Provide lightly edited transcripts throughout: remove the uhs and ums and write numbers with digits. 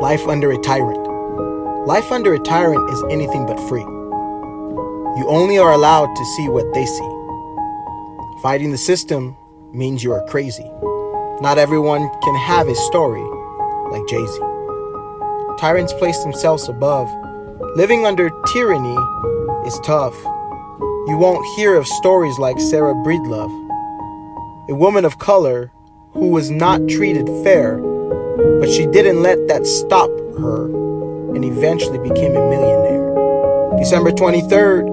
Life under a tyrant. Life under a tyrant is anything but free. You only are allowed to see what they see. Fighting the system means you are crazy. Not everyone can have a story like Jay-Z. Tyrants place themselves above. Living under tyranny is tough. You won't hear of stories like Sarah Breedlove, a woman of color who was not treated fair, but she didn't let that stop her and eventually became a millionaire. December 23rd,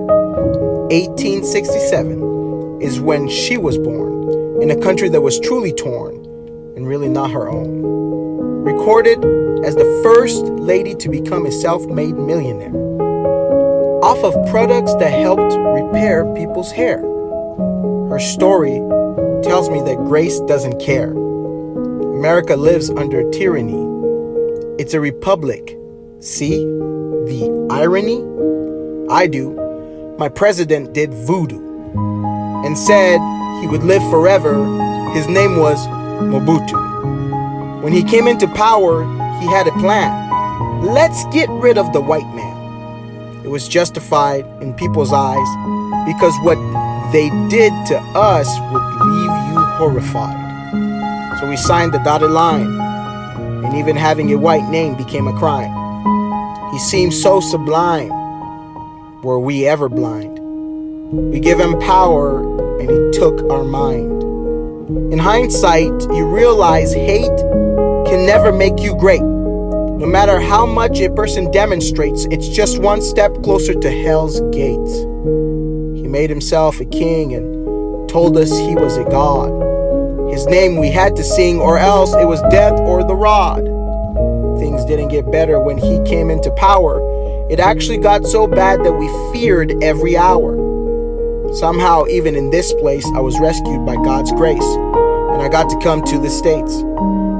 1867 is when she was born in a country that was truly torn and really not her own. Recorded as the first lady to become a self-made millionaire off of products that helped repair people's hair. Her story tells me that grace doesn't care. America lives under tyranny. It's a republic. See the irony? I do. My president did voodoo and said he would live forever. His name was Mobutu. When he came into power, he had a plan. Let's get rid of the white man. It was justified in people's eyes because what they did to us would leave you horrified. So we signed the dotted line, and even having a white name became a crime. He seemed so sublime. Were we ever blind? We give him power, and he took our mind. In hindsight, you realize hate can never make you great. No matter how much a person demonstrates, it's just one step closer to hell's gates. He made himself a king and told us he was a god. His name we had to sing, or else it was death or the rod. Things didn't get better when he came into power. It actually got so bad that we feared every hour. Somehow, even in this place, I was rescued by God's grace, and I got to come to the States.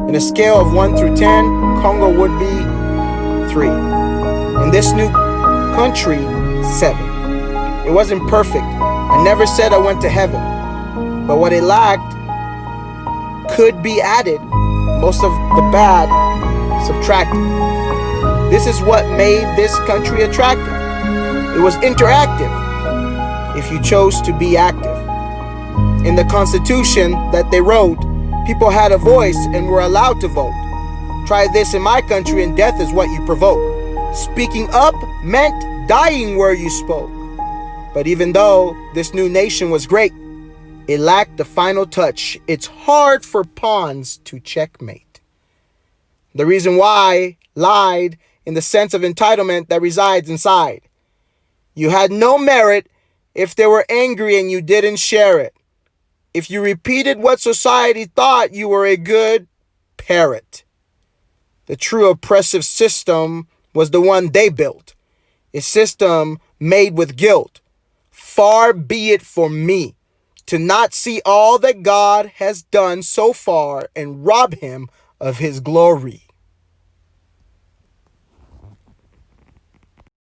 In a scale of 1 through 10, Congo would be 3. In this new country, 7. It wasn't perfect. I never said I went to heaven. But what it lacked could be added. Most of the bad subtracted. This is what made this country attractive. It was interactive if you chose to be active. In the Constitution that they wrote, people had a voice and were allowed to vote. Try this in my country and death is what you provoke. Speaking up meant dying where you spoke. But even though this new nation was great, it lacked the final touch. It's hard for pawns to checkmate. The reason why lied in the sense of entitlement that resides inside. You had no merit if they were angry and you didn't share it. If you repeated what society thought, you were a good parrot. The true oppressive system was the one they built. A system made with guilt. Far be it for me to not see all that God has done so far and rob him of his glory.